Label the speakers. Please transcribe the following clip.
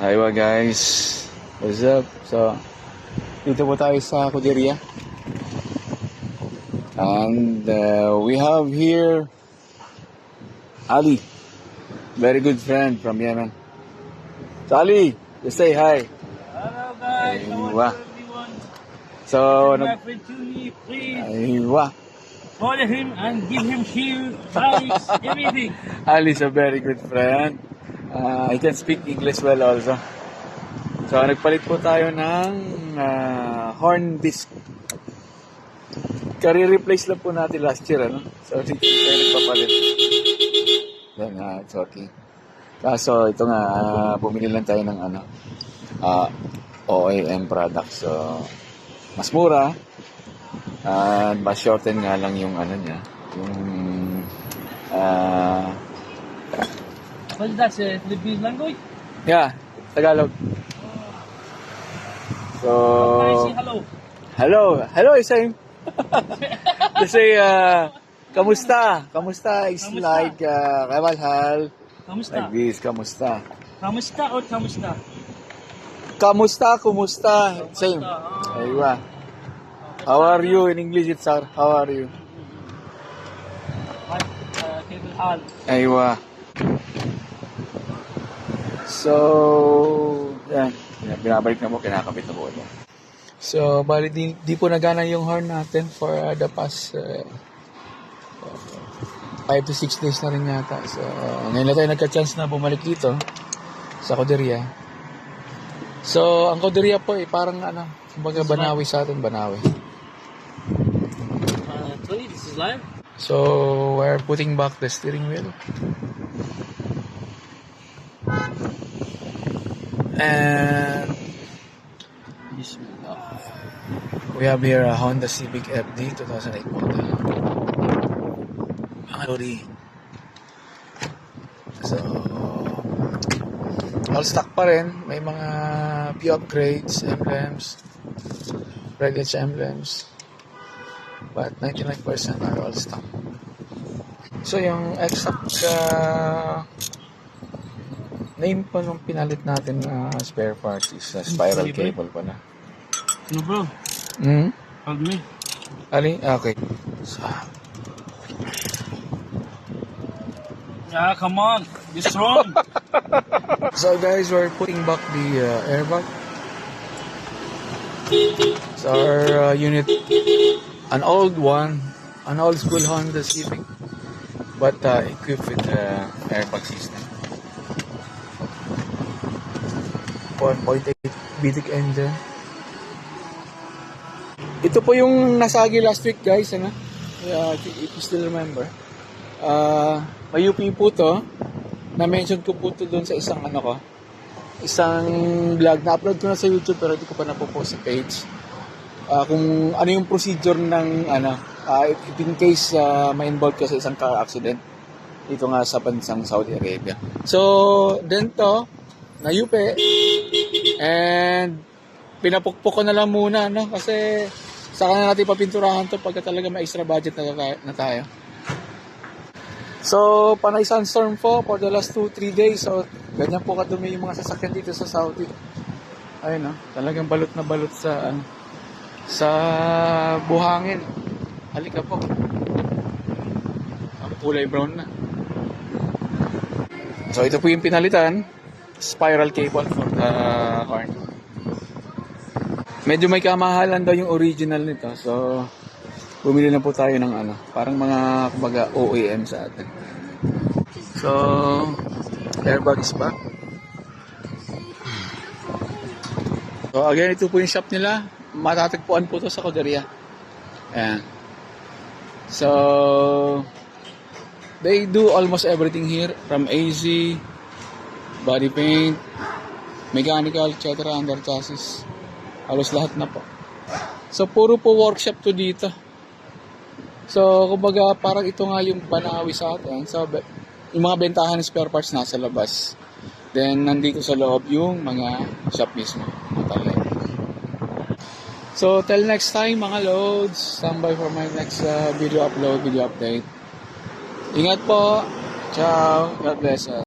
Speaker 1: Aywa guys, what's up? So, dito po tayo sa Kuderia. And we have here Ali, very good friend from Yemen. So Ali, just say hi.
Speaker 2: Hello guys,
Speaker 1: Aywa.
Speaker 2: everyone.
Speaker 1: So,
Speaker 2: My friend to me, please
Speaker 1: aywa.
Speaker 2: follow him and give him shield, prize, everything.
Speaker 1: Ali is a very good friend. I can speak English well also. So, nagpalit po tayo ng horn disc. Kari-replace lang po natin last year, ano? So, dito tayo nagpapalit. Yan nga, it's okay. Kaso, ito nga, bumili lang tayo ng OEM products. So, mas mura. Mas shorten nga lang yung niya. Yung,
Speaker 2: What's that, Philippine language?
Speaker 1: yeah, Tagalog. So,
Speaker 2: Can I say hello?
Speaker 1: hello, same. They say, kamusta? Kamusta is
Speaker 2: Kamusta?
Speaker 1: like, kamalhal.
Speaker 2: Kamusta?
Speaker 1: Like this, kamusta?
Speaker 2: Kamusta or kamusta?
Speaker 1: Kumusta? Same. Aywa. How are you? In English, it's how are you?
Speaker 2: كيف الحال?
Speaker 1: Aywa. So, yan. Binabalik na po, kinakabit na po ito. So, bali di po nagana yung horn natin for the past 5 to 6 days na rin yata. So, ngayon na tayo nagka-chance na bumalik dito sa Kuderia. So, ang Kuderia po parang kumbaga Banawi sa atin, Banawi.
Speaker 2: Tony, this is live?
Speaker 1: So, we're putting back the steering wheel. And we have here a Honda Civic FD 2008 model. Mga lori. So, all stock pa rin. May mga few upgrades, emblems, red edge emblems. But 99% are all stock. So, yung exact name po nung pinalit natin na spare parts is spiral cable pala.
Speaker 2: No bro, call me.
Speaker 1: Ali? Okay. So,
Speaker 2: Yeah, come on, be strong.
Speaker 1: so guys, we're putting back the airbag. So our unit, an old school Honda Civic, but equipped with airbag system. 1.8 BTEC engine. Ito po yung nasagi last week guys, if you still remember. May UP po to. Na-mention ko po to doon sa isang isang vlog. Na-upload ko na sa YouTube pero hindi ko pa napopost sa page. Kung ano yung procedure ng if in case ma-involve ka sa isang car accident dito nga sa bansang Saudi Arabia. So, then to nayupe and pinapukpok ko na lang muna kasi saka na natin papinturahan to pagka talaga may extra budget na tayo. So panay sandstorm po for the last 2-3 days, so ganyan po kadumi yung mga sasakyan dito sa Saudi. Ayun talagang balot na balot sa buhangin. Halika po, ang kulay brown na. So ito po yung pinalitan, spiral cable for the horn. Medyo may kamahalan daw yung original nito. So bumili na po tayo ng parang mga kumbaga OEM sa atin. So airbag is back. So again, ito po yung shop nila. Matatagpuan po to sa Kuderia. Ayan. So they do almost everything here, from AZ, body paint, mechanical, etc. under chassis. Halos lahat na po. So, puro po workshop to dito. So, kumbaga, parang ito nga yung Banawi sa atin. So, yung mga bentahan ng spare parts nasa labas. Then, nandito sa loob yung mga shop mismo. Matalay. So, till next time, mga loads. Stand by for my next video update. Ingat po. Ciao. God bless us.